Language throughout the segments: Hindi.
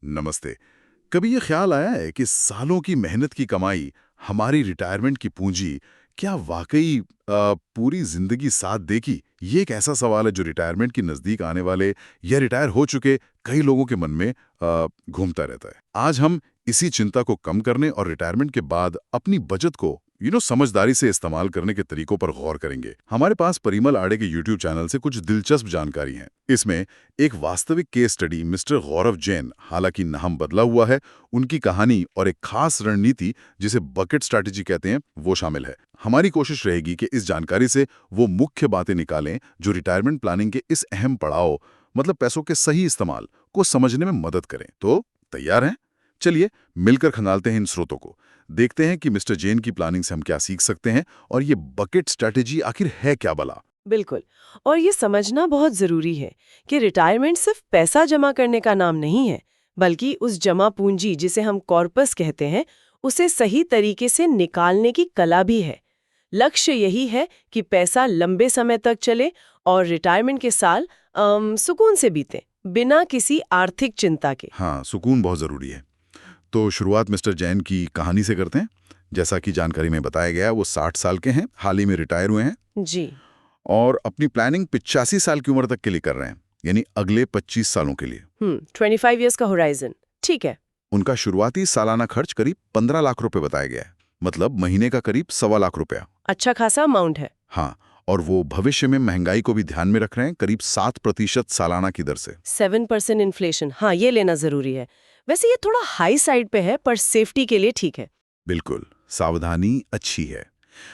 नमस्ते। कभी ये ख्याल आया है कि सालों की मेहनत की कमाई, हमारी रिटायरमेंट की पूंजी, क्या वाकई पूरी जिंदगी साथ देगी? ये एक ऐसा सवाल है जो रिटायरमेंट की नज़दीक आने वाले या रिटायर हो चुके कई लोगों के मन में घूमता रहता है। आज हम इसी चिंता को कम करने और रिटायरमेंट के बाद अपनी बचत को समझदारी से इस्तेमाल करने के तरीकों पर गौर करेंगे। हमारे पास परिमल आड़े के यूट्यूब चैनल से कुछ दिलचस्प जानकारी है। इसमें एक वास्तविक केस स्टडी मिस्टर गौरव जैन, हालांकि नाम बदला हुआ है, उनकी कहानी और एक खास रणनीति जिसे बकेट स्ट्रैटेजी कहते हैं, वो शामिल है। हमारी कोशिश रहेगी कि इस जानकारी से वो मुख्य बातें निकालें जो रिटायरमेंट प्लानिंग के इस अहम पड़ाव, मतलब पैसों के सही इस्तेमाल को समझने में मदद करें। तो तैयार हैं? चलिए मिलकर खंगालते हैं इन स्रोतों को। देखते हैं कि मिस्टर जैन की प्लानिंग से हम क्या सीख सकते हैं और ये बकेट स्ट्रैटेजी आखिर है क्या भला। बिल्कुल। और ये समझना बहुत जरूरी है कि रिटायरमेंट सिर्फ पैसा जमा करने का नाम नहीं है, बल्कि उस जमा पूंजी जिसे हम कॉर्पस कहते हैं, उसे सही तरीके से निकालने की कला भी है। लक्ष्य यही है कि पैसा लंबे समय तक चले और रिटायरमेंट के साल सुकून से बीते, बिना किसी आर्थिक चिंता के। हाँ, सुकून बहुत जरूरी है। तो शुरुआत मिस्टर जैन की कहानी से करते हैं। जैसा कि जानकारी में बताया गया, वो 60 साल के हैं, हाल ही में रिटायर हुए हैं जी। और अपनी प्लानिंग 85 साल की उम्र तक के लिए कर रहे हैं, यानी अगले 25 सालों के लिए। 25 इयर्स का होराइजन। ठीक है। उनका शुरुआती सालाना खर्च करीब 15 लाख रुपए बताया गया है, मतलब महीने का करीब 1.25 लाख रुपया। अच्छा खासा अमाउंट है। हाँ, और वो भविष्य में महंगाई को भी ध्यान में रख रहे हैं, करीब 7% सालाना की दर से। 7% इन्फ्लेशन, हाँ ये लेना जरूरी है। वैसे ये थोड़ा हाई साइड पे है, पर सेफ्टी के लिए ठीक है। बिल्कुल, सावधानी अच्छी है।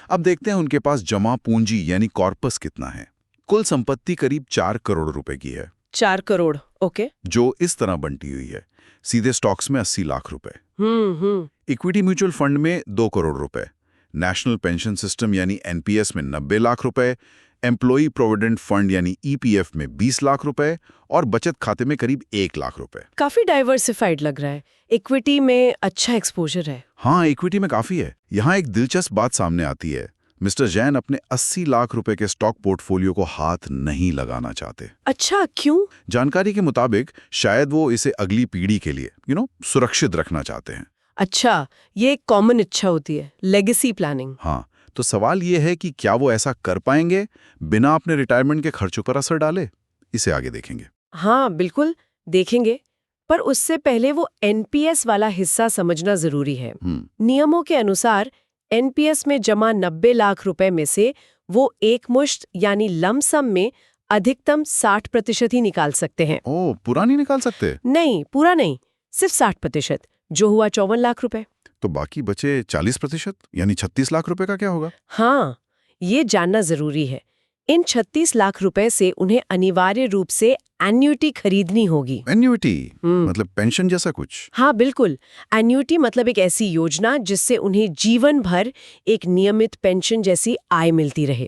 अब देखते हैं उनके पास जमा पूंजी यानी कॉर्पस कितना है। कुल संपत्ति करीब 4 करोड़ रुपए की है। 4 करोड़, ओके। जो इस तरह बंटी हुई है, सीधे स्टॉक्स में 80 लाख रुपए, हम्म। इक्विटी म्यूचुअल फंड में 2 करोड़ रुपए, नेशनल पेंशन सिस्टम यानी एनपीएस में 90 लाख रुपए, एम्प्लॉई प्रोविडेंट फंड यानी ईपीएफ में 20 लाख रुपए और बचत खाते में करीब 1 लाख रुपए। काफी डाइवर्सिफाइड लग रहा है। इक्विटी में अच्छा एक्सपोजर है। हाँ, इक्विटी में काफी है। यहाँ एक दिलचस्प बात सामने आती है। मिस्टर जैन अपने 80 लाख रुपए के स्टॉक पोर्टफोलियो को हाथ नहीं लगाना चाहते। अच्छा, क्यों? जानकारी के मुताबिक शायद वो इसे अगली पीढ़ी के लिए सुरक्षित रखना चाहते हैं। अच्छा, ये एक कॉमन इच्छा होती है, लेगेसी प्लानिंग। हाँ, तो सवाल ये है कि क्या वो ऐसा कर पाएंगे बिना अपने रिटायरमेंट के खर्चों पर असर डाले? इसे आगे देखेंगे। हाँ बिल्कुल, देखेंगे। पर उससे पहले वो एनपीएस वाला हिस्सा समझना जरूरी है। नियमों के अनुसार एनपीएस में जमा 90 लाख रुपए में से वो एकमुश्त यानी लमसम में अधिकतम 60% ही निकाल सकते हैं। ओह, पूरा नहीं निकाल सकते? नहीं, पूरा नहीं, सिर्फ 60%, जो हुआ 54 लाख रुपए। तो बाकी बचे 40% यानी 36 लाख रुपए का क्या होगा? हाँ, ये जानना जरूरी है। इन 36 लाख रुपए से उन्हें अनिवार्य रूप से एन्युटी खरीदनी होगी। एन्युटी मतलब पेंशन जैसा कुछ? हाँ बिल्कुल, एन्युटी मतलब एक ऐसी योजना जिससे उन्हें जीवन भर एक नियमित पेंशन जैसी आय मिलती रहे।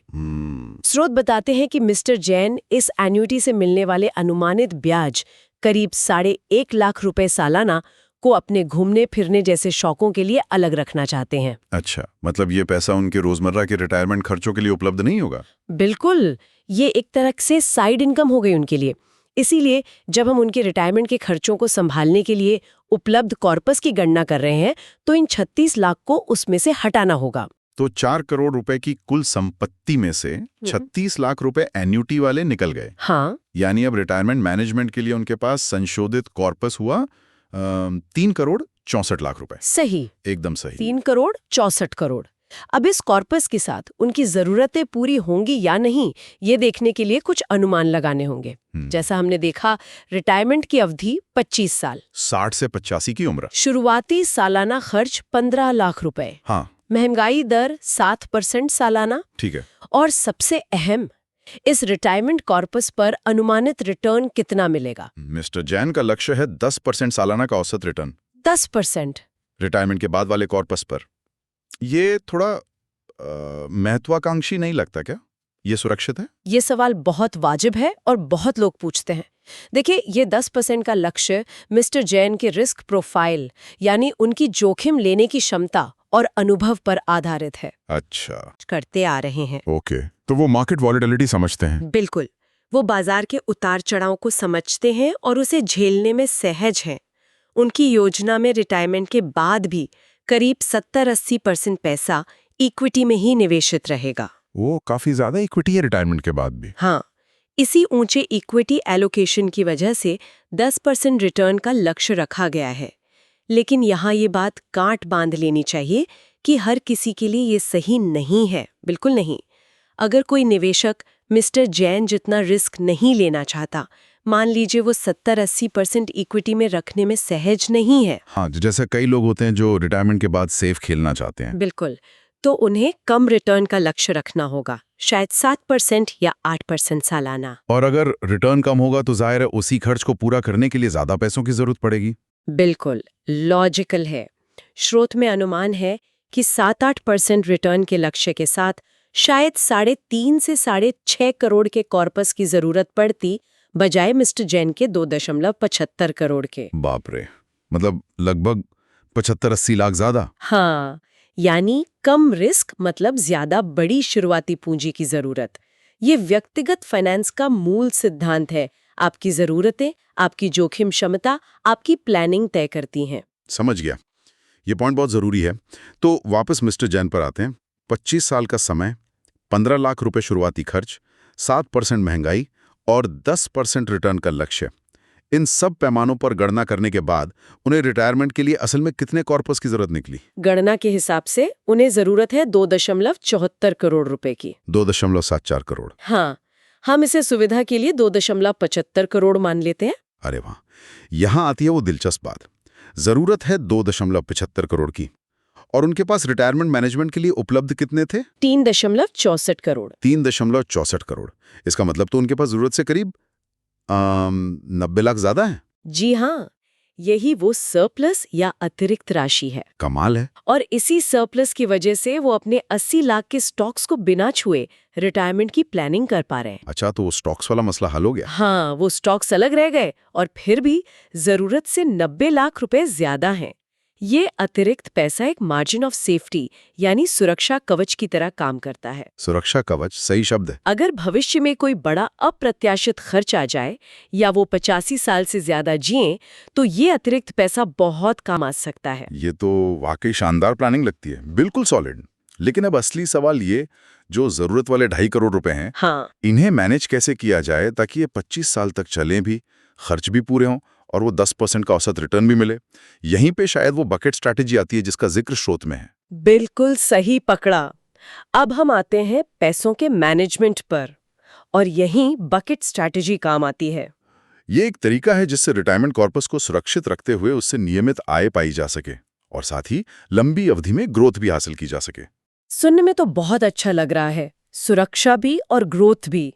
स्रोत बताते हैं कि मिस्टर जैन इस एन्युटी से मिलने वाले अनुमानित ब्याज करीब 1.5 लाख रुपए सालाना को अपने घूमने फिरने जैसे शौकों के लिए अलग रखना चाहते हैं। अच्छा, मतलब ये पैसा उनके रोजमर्रा के रिटायरमेंट खर्चों के लिए उपलब्ध नहीं होगा? बिल्कुल, ये एक तरह से साइड इनकम हो गई उनके लिए। इसीलिए जब हम उनके रिटायरमेंट के खर्चों को संभालने के लिए उपलब्ध कॉर्पस की गणना कर रहे हैं, तो इन 36 लाख को उसमें से हटाना होगा। तो 4 करोड़ रुपए की कुल संपत्ति में से 36 लाख रुपए एन्युटी वाले निकल गए। हाँ, यानी अब रिटायरमेंट मैनेजमेंट के लिए उनके पास संशोधित कॉर्पस हुआ 3 करोड़ 64 लाख रुपए। सही, एकदम सही। 3 करोड़ 64 करोड़। अब इस कॉर्पस के साथ उनकी जरूरतें पूरी होंगी या नहीं, ये देखने के लिए कुछ अनुमान लगाने होंगे। जैसा हमने देखा, रिटायरमेंट की अवधि 25 साल, 60 से 85 की उम्र, शुरुआती सालाना खर्च 15 लाख रुपए, हाँ, महंगाई दर 7% सालाना, ठीक है। और सबसे अहम, इस रिटायरमेंट कॉर्पस पर अनुमानित रिटर्न कितना मिलेगा? मिस्टर जैन का लक्ष्य है 10% सालाना का औसत रिटर्न। 10%? रिटायरमेंट के बाद वाले कॉर्पस पर। ये थोड़ा महत्वाकांक्षी नहीं लगता क्या? ये सुरक्षित है? ये सवाल बहुत वाजिब है और बहुत लोग पूछते हैं। देखिए, ये 10% का लक्ष्य मिस्टर जैन के रिस्क प्रोफाइल यानी उनकी जोखिम लेने की क्षमता और अनुभव पर आधारित है। अच्छा, करते आ रहे हैं। ओके, तो वो मार्केट वॉलेटिलिटी समझते हैं? बिल्कुल, वो बाजार के उतार चढ़ाव को समझते हैं और उसे झेलने में सहज हैं। उनकी योजना में रिटायरमेंट के बाद भी करीब 70-80% पैसा इक्विटी में ही निवेशित रहेगा। वो काफी ज्यादा इक्विटी है रिटायरमेंट के बाद भी। हाँ, इसी ऊंचे इक्विटी एलोकेशन की वजह से 10% रिटर्न का लक्ष्य रखा गया है। लेकिन यहाँ ये बात गांठ बांध लेनी चाहिए कि हर किसी के लिए ये सही नहीं है, बिल्कुल नहीं। अगर कोई निवेशक मिस्टर जैन जितना रिस्क नहीं लेना चाहता, मान लीजिए वो 70-80% इक्विटी में रखने में सहज नहीं है, हाँ, जैसे कई लोग होते हैं जो रिटायरमेंट के बाद सेफ खेलना चाहते हैं। बिल्कुल, तो उन्हें कम रिटर्न का लक्ष्य रखना होगा, शायद 7% या 8% सालाना। और अगर रिटर्न कम होगा तो जाहिर है उसी खर्च को पूरा करने के लिए ज्यादा पैसों की जरूरत पड़ेगी। बिल्कुल लॉजिकल है। स्रोत में अनुमान है कि 7-8% रिटर्न के लक्ष्य के साथ शायद 3.5 से 6.5 करोड़ के कॉर्पस की जरूरत पड़ती, बजाय मिस्टर जैन के 2.75 करोड़ के। बाप रे, मतलब लगभग 75-80 लाख ज्यादा। हाँ, यानी कम रिस्क मतलब ज्यादा बड़ी शुरुआती पूंजी की जरूरत। ये व्यक्तिगत फाइनेंस का मूल सिद्धांत है। आपकी जरूरतें, आपकी जोखिम क्षमता, आपकी प्लानिंग तय करती हैं। समझ गया, ये पॉइंट बहुत जरूरी है। तो वापस मिस्टर जैन पर आते हैं। 25 साल का समय, 15 लाख रुपए शुरुआती खर्च, 7% महंगाई और 10% रिटर्न का लक्ष्य। इन सब पैमानों पर गणना करने के बाद उन्हें रिटायरमेंट के लिए असल में कितने कॉर्पस की जरूरत निकली? गणना के हिसाब से उन्हें जरूरत है 2.74 करोड़ रुपए की। 2.74 करोड़। हाँ, हम इसे सुविधा के लिए 2.75 करोड़ मान लेते हैं। अरे वाह, यहां आती है वो दिलचस्प बात। जरूरत है 2.75 करोड़ की, और उनके पास रिटायरमेंट मैनेजमेंट के लिए उपलब्ध कितने थे? 3.64 करोड़। 3.64 करोड़। इसका मतलब तो उनके पास जरूरत से करीब 90 लाख ज्यादा है। जी हाँ, यही वो सरप्लस या अतिरिक्त राशि है। कमाल है। और इसी सरप्लस की वजह से वो अपने 80 लाख के स्टॉक्स को बिना छुए रिटायरमेंट की प्लानिंग कर पा रहे हैं। अच्छा, तो वो स्टॉक्स वाला मसला हल हो गया। हाँ, वो स्टॉक्स अलग रह गए और फिर भी जरूरत से 90 लाख रुपए ज्यादा हैं। ये अतिरिक्त पैसा एक मार्जिन ऑफ सेफ्टी यानी सुरक्षा कवच की तरह काम करता है। सुरक्षा कवच सही शब्द है। अगर भविष्य में कोई बड़ा अप्रत्याशित खर्च आ जाए या वो 85 साल से ज्यादा जिए, तो ये अतिरिक्त पैसा बहुत काम आ सकता है। ये तो वाकई शानदार प्लानिंग लगती है, बिल्कुल सॉलिड। लेकिन अब असली सवाल ये, जो जरूरत वाले 2.5 करोड़ रुपए हैं, हाँ, इन्हें मैनेज कैसे किया जाए ताकि ये 25 साल तक चलें भी, खर्च भी पूरे हों और वो 10% का औसत रिटर्न भी मिले। यहीं पे शायद वो बकेट स्ट्रैटेजी आती है जिसका जिक्र स्रोत में है। बिल्कुल सही पकड़ा। अब हम आते हैं पैसों के मैनेजमेंट पर, और यहीं बकेट स्ट्रैटेजी काम आती है। ये एक तरीका है जिससे रिटायरमेंट कॉर्पस को सुरक्षित रखते हुए उससे नियमित आय पाई जा सके और साथ ही लंबी अवधि में ग्रोथ भी हासिल की जा सके। सुनने में तो बहुत अच्छा लग रहा है, सुरक्षा भी और ग्रोथ भी।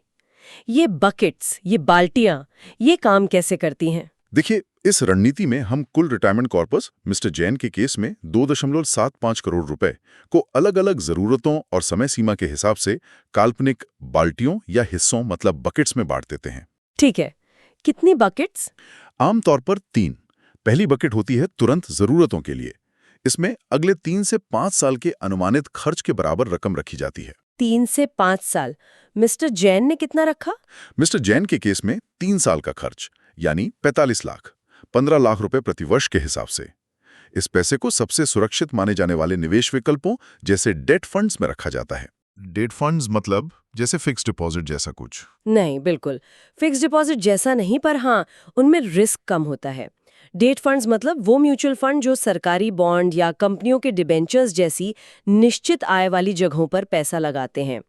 ये बकेट्स, ये बाल्टियां, ये काम कैसे करती हैं? देखिए, इस रणनीति में हम कुल रिटायरमेंट कॉर्पस मिस्टर जैन के केस में 2.75 करोड़ रुपए को अलग अलग जरूरतों और समय सीमा के हिसाब से काल्पनिक बाल्टियों या हिस्सों मतलब बकेट्स में बांट देते हैं। ठीक है, कितनी बकेट्स? आमतौर पर 3। पहली बकेट होती है तुरंत जरूरतों के लिए। इसमें अगले 3 से 5 साल के अनुमानित खर्च के बराबर रकम रखी जाती है। 3 से 5 साल। मिस्टर जैन ने कितना रखा? मिस्टर जैन के केस में 3 साल का खर्च यानी 45 लाख, 15 लाख रुपए प्रति वर्ष के हिसाब से। इस पैसे को सबसे सुरक्षित माने जाने वाले निवेश विकल्पों जैसे डेट फंड्स में रखा जाता है। डेट फंड्स मतलब जैसे फिक्स्ड डिपॉजिट जैसा कुछ? नहीं, बिल्कुल फिक्स्ड डिपॉजिट जैसा नहीं, पर हाँ, उनमें रिस्क कम होता है। डेट फंड्स मतलब वो म्यूचुअल फंड जो सरकारी बॉन्ड या कंपनियों के डिबेंचर्स जैसी निश्चित आय वाली जगहों पर पैसा लगाते हैं।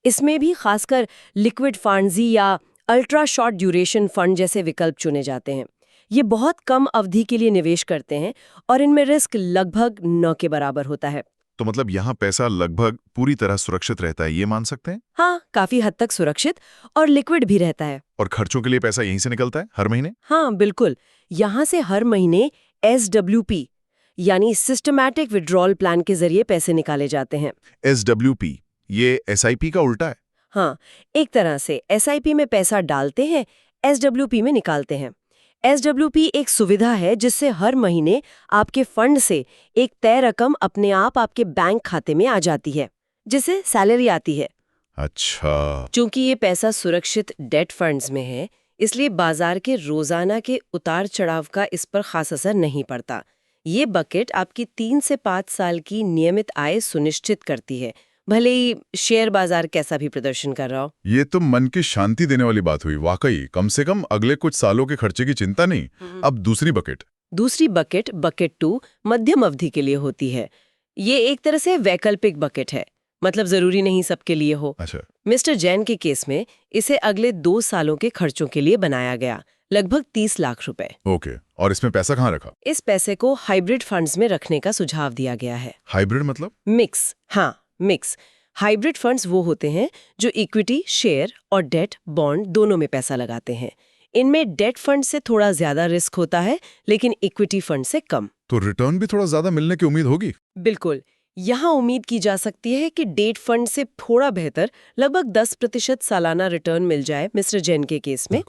इसमें भी खासकर लिक्विड फंड्स या अल्ट्रा शॉर्ट ड्यूरेशन फंड जैसे विकल्प चुने जाते हैं। ये बहुत कम अवधि के लिए निवेश करते हैं और इनमें रिस्क लगभग 9 के बराबर होता है। तो मतलब यहाँ पैसा लगभग पूरी तरह सुरक्षित रहता है, ये मान सकते हैं? हाँ, काफी हद तक सुरक्षित और लिक्विड भी रहता है। और खर्चों के लिए पैसा यहीं से निकलता है हर महीने? हाँ, बिल्कुल। यहाँ से हर महीने SWP यानी सिस्टमैटिक विड्रॉल प्लान के जरिए पैसे निकाले जाते हैं। SWP ये SIP का उल्टा है? हाँ, एक तरह से SIP में पैसा डालते हैं, SWP में निकालते हैं। SWP एक सुविधा है जिससे हर महीने आपके फंड से एक तय रकम अपने आप आपके बैंक खाते में आ जाती है, जिसे सैलरी आती है। अच्छा। चूंकि ये पैसा सुरक्षित डेट फंड्स में है, इसलिए बाजार के रोजाना के उतार चढ़ाव का इस पर खास असर नहीं पड़ता। ये बकेट आपकी 3 से 5 साल की नियमित आय सुनिश्चित करती है, भले ही शेयर बाजार कैसा भी प्रदर्शन कर रहा हो। ये तो मन की शांति देने वाली बात हुई। वाकई कम से कम अगले कुछ सालों के खर्चे की चिंता नहीं। अब दूसरी बकेट, बकेट 2, मध्यम अवधि के लिए होती है। ये एक तरह से वैकल्पिक बकेट है, मतलब जरूरी नहीं सबके लिए हो। अच्छा। मिस्टर जैन के केस में इसे अगले 2 सालों के खर्चों के लिए बनाया गया, लगभग 30 लाख रुपए। ओके, और इसमें पैसा कहाँ रखा? इस पैसे को हाइब्रिड फंड्स में रखने का सुझाव दिया गया है। हाइब्रिड मतलब? मिक्स। हाँ, मिक्स। हाइब्रिड फंड्स वो होते हैं जो इक्विटी, शेयर और डेट, बॉन्ड दोनों में पैसा लगाते हैं। इनमें डेट फंड से थोड़ा ज्यादा रिस्क होता है, लेकिन इक्विटी फंड से कम। तो रिटर्न भी थोड़ा ज्यादा मिलने की उम्मीद होगी? बिल्कुल। यहाँ उम्मीद की जा सकती है कि डेट फंड से थोड़ा बेहतर, लगभग 10% सालाना रिटर्न मिल जाए मिस्टर जैन के केस में।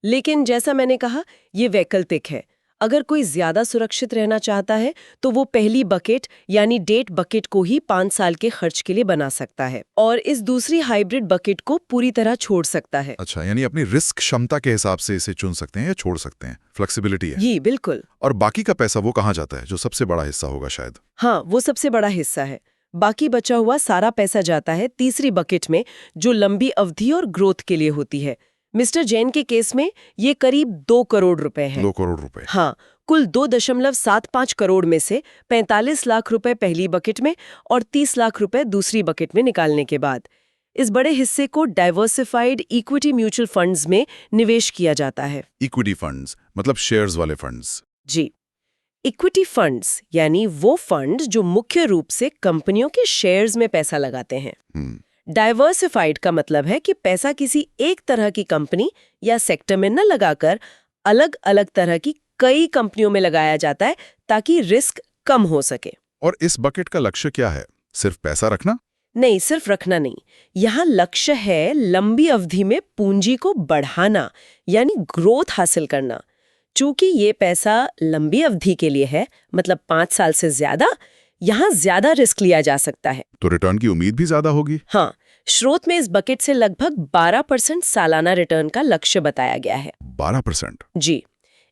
लेकिन जैसा मैंने कहा, ये वैकल्पिक है। अगर कोई ज्यादा सुरक्षित रहना चाहता है तो वो पहली बकेट यानी डेट बकेट को ही 5 साल के खर्च के लिए बना सकता है और इस दूसरी हाइब्रिड बकेट को पूरी तरह छोड़ सकता है। अच्छा, यानी अपनी रिस्क क्षमता के हिसाब से इसे चुन सकते हैं या छोड़ सकते हैं। फ्लेक्सिबिलिटी है। जी बिल्कुल। और बाकी का पैसा वो कहाँ जाता है, जो सबसे बड़ा हिस्सा होगा शायद? हाँ, वो सबसे बड़ा हिस्सा है। बाकी बचा हुआ सारा पैसा जाता है तीसरी बकेट में, जो लंबी अवधि और ग्रोथ के लिए होती है। मिस्टर जैन के केस में ये करीब 2 करोड़ रुपए है। 2 करोड़ रुपए? हाँ, कुल 2.75 करोड़ में से 45 लाख रुपए पहली बकेट में और 30 लाख रुपए दूसरी बकेट में निकालने के बाद इस बड़े हिस्से को डाइवर्सिफाइड इक्विटी म्यूचुअल फंड्स में निवेश किया जाता है। इक्विटी फंड्स मतलब शेयर्स वाले फंड्स? जी, इक्विटी फंड्स यानी वो फंड जो मुख्य रूप से कंपनियों के शेयर्स में पैसा लगाते हैं। डाइवर्सिफाइड का मतलब है कि पैसा किसी एक तरह की कंपनी या सेक्टर में न लगाकर अलग अलग तरह की कई कंपनियों में लगाया जाता है ताकि रिस्क कम हो सके। और इस बकेट का लक्ष्य क्या है? सिर्फ पैसा रखना? नहीं, सिर्फ रखना नहीं। यहाँ लक्ष्य है लंबी अवधि में पूंजी को बढ़ाना, यानी ग्रोथ हासिल करना। चूंकि ये पैसा लंबी अवधि के लिए है, मतलब 5 साल से ज्यादा, यहाँ ज्यादा रिस्क लिया जा सकता है। तो रिटर्न की उम्मीद भी ज्यादा होगी? हाँ, स्रोत में इस बकेट से लगभग 12% सालाना रिटर्न का लक्ष्य बताया गया है। 12%? जी।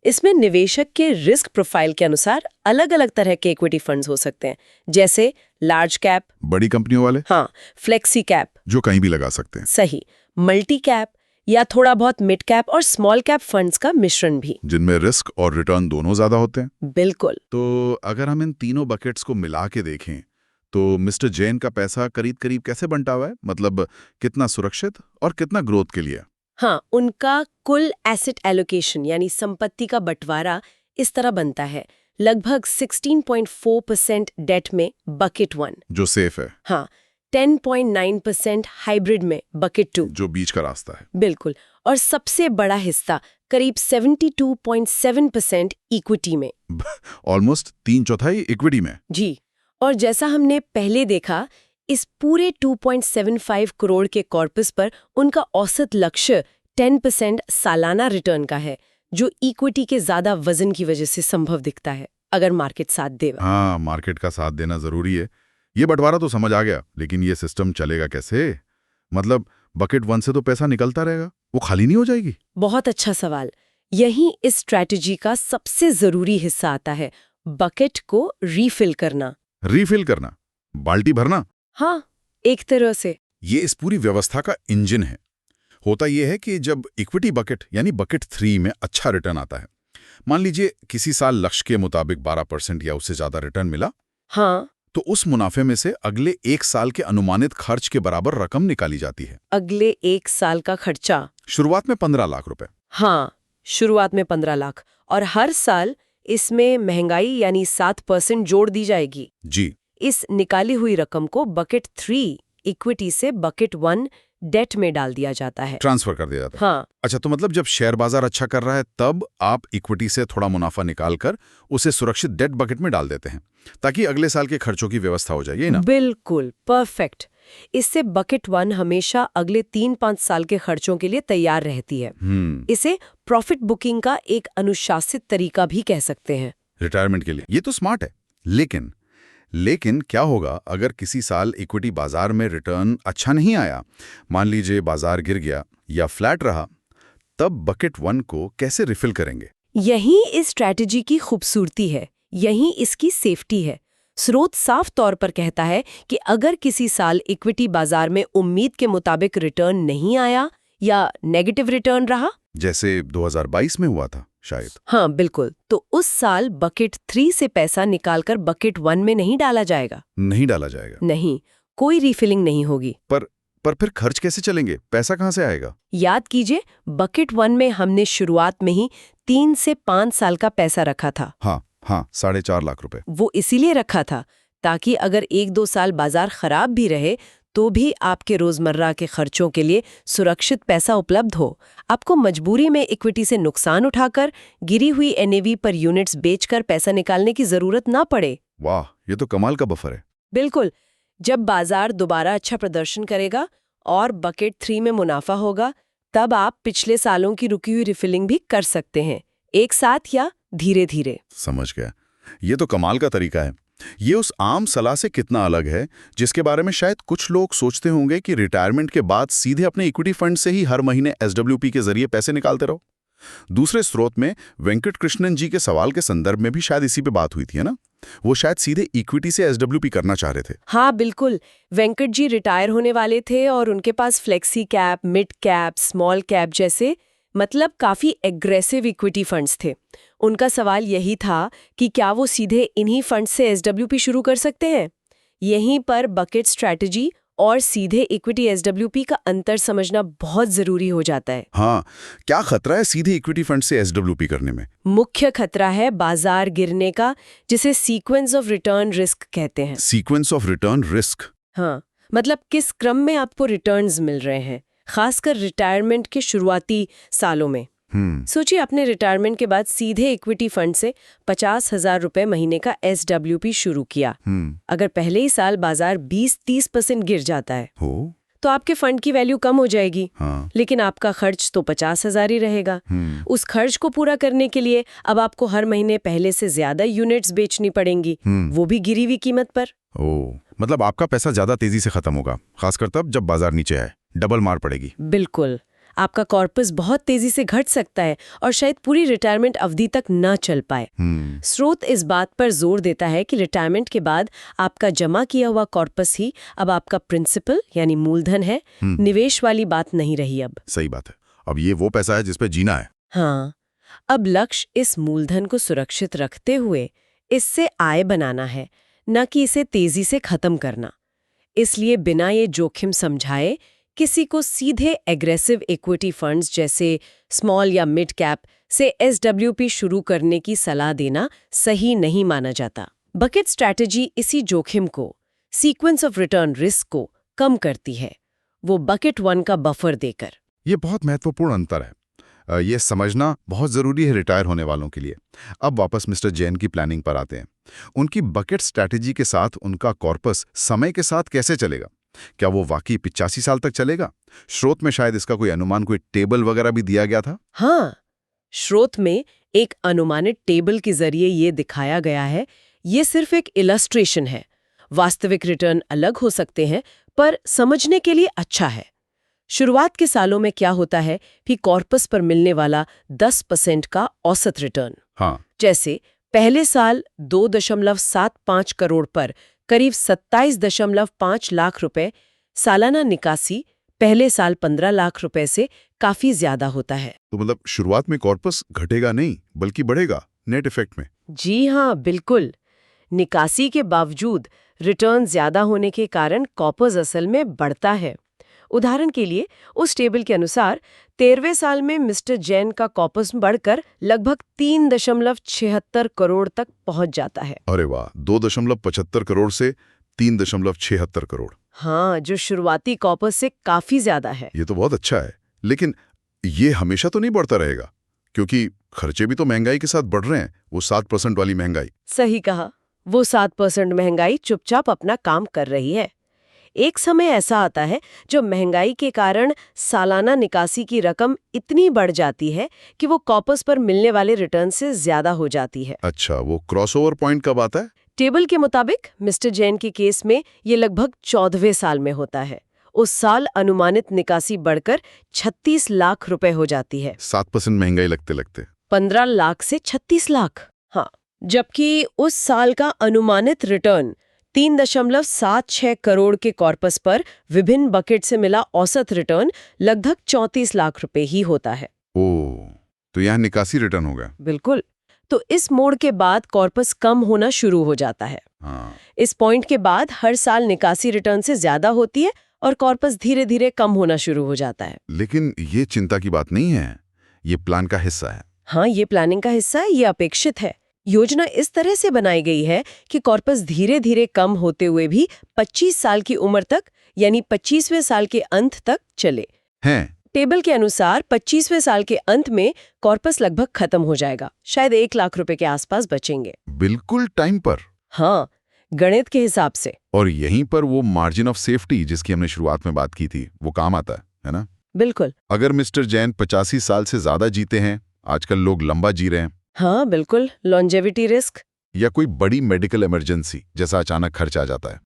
इसमें निवेशक के रिस्क प्रोफाइल के अनुसार अलग अलग तरह के इक्विटी फंड्स हो सकते हैं, जैसे लार्ज कैप, बड़ी कंपनियों वाले? हाँ, फ्लेक्सी कैप, जो कहीं भी लगा सकते हैं। सही, मल्टी कैप या थोड़ा बहुत मिड कैप और स्मॉल कैप फंड्स का मिश्रण भी, जिनमें रिस्क और रिटर्न दोनों ज्यादा होते हैं। बिल्कुल। तो अगर हम इन तीनों बकेट्स को मिला के देखें तो मिस्टर जैन का पैसा करीब करीब कैसे बंटा हुआ है? मतलब कितना सुरक्षित और कितना ग्रोथ के लिए? हाँ, उनका कुल एसेट एलोकेशन यानी संपत्ति का बंटवारा इस तरह बनता है, लगभग 16.4% डेट में बकेट 1, जो सेफ है। हाँ, 10.9% हाइब्रिड में बकेट 2, जो बीच का रास्ता है। बिल्कुल, और सबसे बड़ा हिस्सा करीब 72.7% इक्विटी में। ऑलमोस्ट 3/4 इक्विटी में। जी, और जैसा हमने पहले देखा, इस पूरे 2.75 करोड़ के कॉर्पस पर उनका औसत लक्ष्य 10% सालाना रिटर्न का है, जो इक्विटी के ज्यादा वजन की वजह से संभव दिखता है, अगर मार्केट साथ दे। हाँ, मार्केट का साथ देना जरूरी है। ये बंटवारा तो समझ आ गया, लेकिन ये सिस्टम चलेगा कैसे? मतलब बकेट 1 से तो पैसा निकलता रहेगा, वो खाली नहीं हो जाएगी? बहुत अच्छा सवाल। यही इस स्ट्रैटेजी का सबसे जरूरी हिस्सा आता है, बकेट को रीफिल करना। रीफिल करना? बाल्टी भरना? हाँ, एक तरह से। ये इस पूरी व्यवस्था का इंजन है। होता यह है कि जब इक्विटी बकेट यानी बकेट 3 में अच्छा रिटर्न आता है, मान लीजिए किसी साल लक्ष्य के मुताबिक 12% या उससे ज्यादा रिटर्न मिला, हाँ, तो उस मुनाफे में से अगले 1 साल के अनुमानित खर्च के बराबर रकम निकाली जाती है। अगले 1 साल का खर्चा? शुरुआत में 15 लाख रुपए। हाँ, शुरुआत में 15 लाख, और हर साल इसमें महंगाई यानी 7% जोड़ दी जाएगी। जी। इस निकाली हुई रकम को बकेट 3 इक्विटी से बकेट 1 डेट में डाल दिया जाता है, ट्रांसफर कर दिया जाता है। हाँ। अच्छा, तो मतलब जब शेयर बाजार अच्छा कर रहा है तब आप इक्विटी से थोड़ा मुनाफा निकालकर उसे सुरक्षित डेट बकेट में डाल देते हैं, ताकि अगले साल के खर्चों की व्यवस्था हो जाए, ये ना? बिल्कुल, परफेक्ट। इससे बकेट 1 हमेशा अगले 3-5 साल के खर्चों के लिए तैयार रहती है। इसे प्रॉफिट बुकिंग का एक अनुशासित तरीका भी कह सकते हैं रिटायरमेंट के लिए। ये तो स्मार्ट है। लेकिन क्या होगा अगर किसी साल इक्विटी बाजार में रिटर्न अच्छा नहीं आया? मान लीजिए बाजार गिर गया या फ्लैट रहा, तब बकेट 1 को कैसे रिफिल करेंगे? यही इस स्ट्रैटेजी की खूबसूरती है, यही इसकी सेफ्टी है। स्रोत साफ तौर पर कहता है कि अगर किसी साल इक्विटी बाजार में उम्मीद के मुताबिक रिटर्न नहीं आया या नेगेटिव रिटर्न रहा, जैसे 2022 में हुआ था शायद। हाँ बिल्कुल, तो उस साल बकेट 3 से पैसा निकालकर बकेट 1 में नहीं डाला जाएगा। नहीं डाला जाएगा। नहीं, कोई रीफिलिंग नहीं होगी। पर फिर खर्च कैसे चलेंगे? पैसा कहाँ से आएगा? याद कीजिए, बकेट 1 में हमने शुरुआत में ही 3 से 5 साल का पैसा रखा था। हाँ, 4.5 लाख रुपए। वो इसीलिए रखा था ताकि अगर 1-2 साल बाजार खराब भी रहे तो भी आपके रोजमर्रा के खर्चों के लिए सुरक्षित पैसा उपलब्ध हो। आपको मजबूरी में इक्विटी से नुकसान उठाकर गिरी हुई एनएवी पर यूनिट्स बेचकर पैसा निकालने की जरूरत ना पड़े। वाह, ये तो कमाल का बफर है। बिल्कुल, जब बाजार दोबारा अच्छा प्रदर्शन करेगा और बकेट 3 में मुनाफा होगा, तब आप पिछले सालों की रुकी हुई रिफिलिंग भी कर सकते हैं, एक साथ या धीरे धीरे। समझ गया। ये तो कमाल का तरीका है। ये उस आम सलाह से कितना अलग है जिसके बारे में शायद कुछ लोग सोचते होंगे कि रिटायरमेंट के बाद सीधे अपने इक्विटी फंड से ही हर महीने एसडब्ल्यूपी के जरिए पैसे निकालते रहो। दूसरे स्रोत में वेंकट कृष्णन जी के सवाल के संदर्भ में भी शायद इसी पे बात हुई थी, है ना? वो शायद सीधे इक्विटी से एसडब्ल्यूपी करना चाह रहे थे। हाँ बिल्कुल, वेंकट जी रिटायर होने वाले थे और उनके पास flexi cap, mid cap, small cap जैसे मतलब काफी एग्रेसिव इक्विटी फंड्स थे। उनका सवाल यही था कि क्या वो सीधे इन्हीं फंड्स से एसडब्ल्यूपी शुरू कर सकते हैं। यहीं पर बकेट स्ट्रैटेजी और सीधे इक्विटी एसडब्ल्यूपी का अंतर समझना बहुत जरूरी हो जाता है। हाँ, क्या खतरा है सीधे इक्विटी फंड से एसडब्ल्यूपी करने में? मुख्य खतरा है बाजार गिरने का, जिसे सीक्वेंस ऑफ रिटर्न रिस्क कहते हैं। Sequence of return risk? हाँ, मतलब किस क्रम में आपको रिटर्न्स मिल रहे हैं, खासकर रिटायरमेंट के शुरुआती सालों में। सोचिए, आपने रिटायरमेंट के बाद सीधे इक्विटी फंड से 50,000 रुपए महीने का एसडब्ल्यूपी शुरू किया। अगर पहले ही साल बाजार 20-30% गिर जाता है तो आपके फंड की वैल्यू कम हो जाएगी। लेकिन आपका खर्च तो 50,000 ही रहेगा। उस खर्च को पूरा करने के लिए अब आपको हर महीने पहले से ज्यादा यूनिट्स बेचनी पड़ेंगी, वो भी गिरी हुई कीमत पर। मतलब आपका पैसा ज्यादा तेजी से खत्म होगा, खासकर तब जब बाजार नीचे है। डबल मार पड़ेगी। बिल्कुल, आपका कॉर्पस बहुत तेजी से घट सकता है और शायद पूरी रिटायरमेंट अवधि तक न चल पाए। स्रोत इस बात पर जोर देता है कि रिटायरमेंट के बाद आपका जमा किया हुआ कॉर्पस ही अब आपका प्रिंसिपल यानी मूलधन है, निवेश वाली बात नहीं रही अब। सही बात है, अब ये वो पैसा है जिस पे जीना है। हाँ, अब लक्ष्य इस मूलधन को सुरक्षित रखते हुए इससे आय बनाना है, न कि इसे तेजी से खत्म करना। इसलिए बिना ये जोखिम समझाए किसी को सीधे एग्रेसिव इक्विटी फंड्स जैसे स्मॉल या मिड कैप से एसडब्ल्यूपी शुरू करने की सलाह देना सही नहीं माना जाता। बकेट स्ट्रैटेजी इसी जोखिम को, सीक्वेंस ऑफ रिटर्न रिस्क को कम करती है, वो बकेट 1 का बफर देकर। ये बहुत महत्वपूर्ण अंतर है। ये समझना बहुत जरूरी है रिटायर होने वालों के लिए। अब वापस मिस्टर जैन की प्लानिंग पर आते हैं। उनकी बकेट स्ट्रैटेजी के साथ उनका कॉर्पस समय के साथ कैसे चलेगा? क्या वो वाकई 85 साल तक चलेगा? स्रोत में शायद इसका कोई अनुमान, कोई टेबल वगैरह भी दिया गया था। हाँ, स्रोत में एक अनुमानित टेबल के जरिए ये दिखाया गया है। ये सिर्फ एक इलस्ट्रेशन है। वास्तविक रिटर्न अलग हो सकते हैं, पर समझने के लिए अच्छा है। शुरुआत के सालों में क्या होता है कि कॉर्पस पर मिलने वाला 10% का औसत रिटर्न, जैसे पहले साल 2.75 करोड़ पर करीब 27.5 लाख रुपए, सालाना निकासी पहले साल 15 लाख रुपए से काफी ज्यादा होता है। तो मतलब शुरुआत में कॉर्पस घटेगा नहीं बल्कि बढ़ेगा नेट इफेक्ट में। जी हाँ, बिल्कुल। निकासी के बावजूद रिटर्न ज्यादा होने के कारण कॉर्पस असल में बढ़ता है। उदाहरण के लिए उस टेबल के अनुसार 13वें साल में मिस्टर जैन का कॉर्पस बढ़कर लगभग 3.76 करोड़ तक पहुंच जाता है। अरे वाह, 2.75 करोड़ से 3.76 करोड़। हाँ, जो शुरुआती कॉर्पस से काफी ज्यादा है। ये तो बहुत अच्छा है, लेकिन ये हमेशा तो नहीं बढ़ता रहेगा, क्योंकि खर्चे भी तो महंगाई के साथ बढ़ रहे हैं। वो 7% वाली महंगाई। सही कहा, वो 7% महंगाई चुपचाप अपना काम कर रही है। एक समय ऐसा आता है जो महंगाई के कारण सालाना निकासी की रकम इतनी बढ़ जाती है कि वो कॉर्पस पर मिलने वाले रिटर्न से ज्यादा हो जाती है। अच्छा, वो क्रॉसओवर पॉइंट कब आता है? टेबल के मुताबिक मिस्टर जैन के केस में ये लगभग 14वें साल में होता है। उस साल अनुमानित निकासी बढ़कर 36 लाख रुपए हो जाती है। 7% महंगाई लगते लगते। 15 लाख से 36 लाख। हाँ, जबकि उस साल का अनुमानित रिटर्न 3.76 करोड़ के कॉर्पस पर विभिन्न बकेट से मिला औसत रिटर्न लगभग 34 लाख रुपए ही होता है। ओह, तो यहाँ निकासी रिटर्न होगा। बिल्कुल। तो इस मोड़ के बाद कॉर्पस कम होना शुरू हो जाता है। हाँ, इस पॉइंट के बाद हर साल निकासी रिटर्न से ज्यादा होती है और कॉर्पस धीरे धीरे कम होना शुरू हो जाता है। लेकिन ये चिंता की बात नहीं है, ये प्लान का हिस्सा है। हाँ, ये प्लानिंग का हिस्सा है, ये अपेक्षित है। योजना इस तरह से बनाई गई है कि कॉर्पस धीरे धीरे कम होते हुए भी 25 साल की उम्र तक यानी 25वें साल के अंत तक चले। हैं? टेबल के अनुसार 25वें साल के अंत में कॉर्पस लगभग खत्म हो जाएगा, शायद 1 लाख रुपए के आसपास बचेंगे। बिल्कुल टाइम पर। हाँ, गणित के हिसाब से। और यहीं पर वो मार्जिन ऑफ सेफ्टी जिसकी हमने शुरुआत में बात की थी, वो काम आता है ना? बिल्कुल। अगर मिस्टर जैन 85 साल से ज्यादा जीते हैं, आजकल लोग लंबा जी रहे हैं, हाँ बिल्कुल, लॉन्जेविटी रिस्क, या कोई बड़ी मेडिकल इमरजेंसी जैसा अचानक खर्च आ जाता है,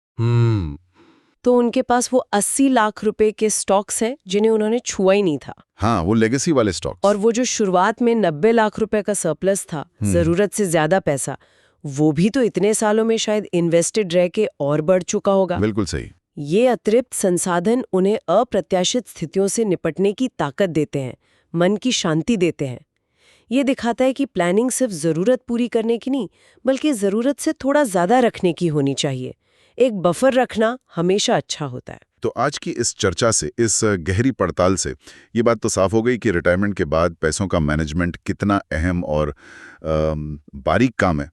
तो उनके पास वो 80 लाख रुपए के स्टॉक्स हैं जिन्हें उन्होंने छुआ ही नहीं था। हाँ, वो लेगेसी वाले स्टॉक्स। और वो जो शुरुआत में 90 लाख रुपए का सरप्लस था, जरूरत से ज्यादा पैसा, वो भी तो इतने सालों में शायद इन्वेस्टेड रह के और बढ़ चुका होगा। बिल्कुल सही। ये अतिरिक्त संसाधन उन्हें अप्रत्याशित स्थितियों से निपटने की ताकत देते हैं, मन की शांति देते हैं। ये दिखाता है कि प्लानिंग सिर्फ जरूरत पूरी करने की नहीं, बल्कि जरूरत से थोड़ा ज्यादा रखने की होनी चाहिए। एक बफर रखना हमेशा अच्छा होता है। तो आज की इस चर्चा से, इस गहरी पड़ताल से ये बात तो साफ हो गई कि रिटायरमेंट के बाद पैसों का मैनेजमेंट कितना अहम और बारीक काम है।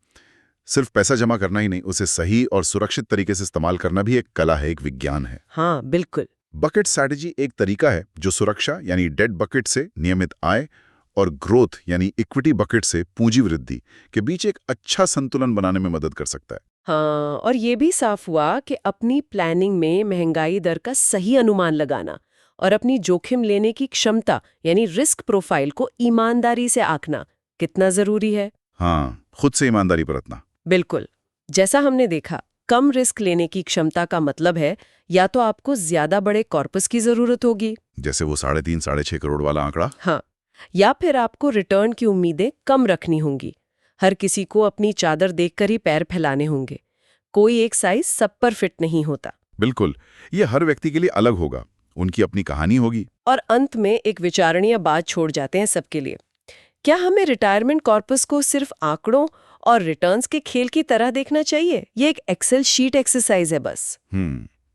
सिर्फ पैसा जमा करना ही नहीं, उसे सही और सुरक्षित तरीके से इस्तेमाल करना भी एक कला है, एक विज्ञान है। हाँ बिल्कुल। बकेट स्ट्रैटेजी एक तरीका है जो सुरक्षा यानी डेट बकेट से नियमित आय और ग्रोथ यानी इक्विटी बकेट से पूंजी वृद्धि के बीच एक अच्छा संतुलन बनाने में मदद कर सकता है। हाँ, और ये भी साफ हुआ कि अपनी प्लानिंग में महंगाई दर का सही अनुमान लगाना और अपनी जोखिम लेने की क्षमता यानी रिस्क प्रोफाइल को ईमानदारी से आंकना कितना जरूरी है। हाँ, खुद से ईमानदारी बरतना। बिल्कुल। जैसा हमने देखा, कम रिस्क लेने की क्षमता का मतलब है या तो आपको ज्यादा बड़े कॉर्पस की जरूरत होगी, जैसे वो 3.5-6.5 करोड़ वाला आंकड़ा, हाँ, या फिर आपको रिटर्न की उम्मीदें कम रखनी होंगी। हर किसी को अपनी चादर देखकर ही पैर फैलाने होंगे। कोई एक साइज सब पर फिट नहीं होता। बिल्कुल, ये हर व्यक्ति के लिए अलग होगा, उनकी अपनी कहानी होगी। और अंत में एक विचारणीय बात छोड़ जाते हैं सबके लिए। क्या हमें रिटायरमेंट कॉर्पस को सिर्फ आंकड़ों और रिटर्न्स के खेल की तरह देखना चाहिए? ये एक एक्सेल शीट एक्सरसाइज है बस।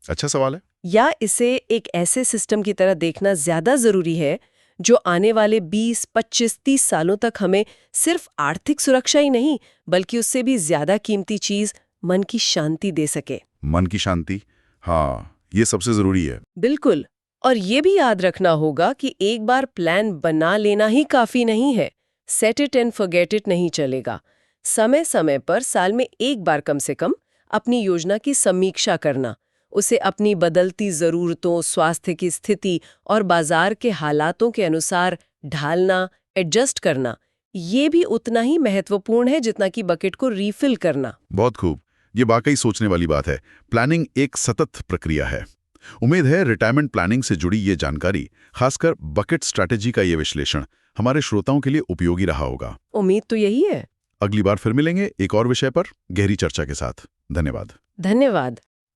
अच्छा सवाल है। या इसे एक ऐसे सिस्टम की तरह देखना ज्यादा जरूरी है जो आने वाले 20, 25, 30 सालों तक हमें सिर्फ आर्थिक सुरक्षा ही नहीं, बल्कि उससे भी ज्यादा कीमती चीज मन की शांति दे सके। मन की शांति, हाँ, ये सबसे जरूरी है। बिल्कुल। और ये भी याद रखना होगा कि एक बार प्लान बना लेना ही काफी नहीं है। Set it and forget it नहीं चलेगा। समय समय पर साल में एक बार कम से कम अपनी योजना की समीक्षा करना, उसे अपनी बदलती जरूरतों, स्वास्थ्य की स्थिति और बाजार के हालातों के अनुसार ढालना, एडजस्ट करना, ये भी उतना ही महत्वपूर्ण है जितना कि बकेट को रीफिल करना। बहुत खूब, ये वाकई सोचने वाली बात है। प्लानिंग एक सतत प्रक्रिया है। उम्मीद है रिटायरमेंट प्लानिंग से जुड़ी ये जानकारी, खासकर बकेट स्ट्रैटेजी का ये विश्लेषण, हमारे श्रोताओं के लिए उपयोगी रहा होगा। उम्मीद तो यही है। अगली बार फिर मिलेंगे एक और विषय पर गहरी चर्चा के साथ। धन्यवाद। धन्यवाद।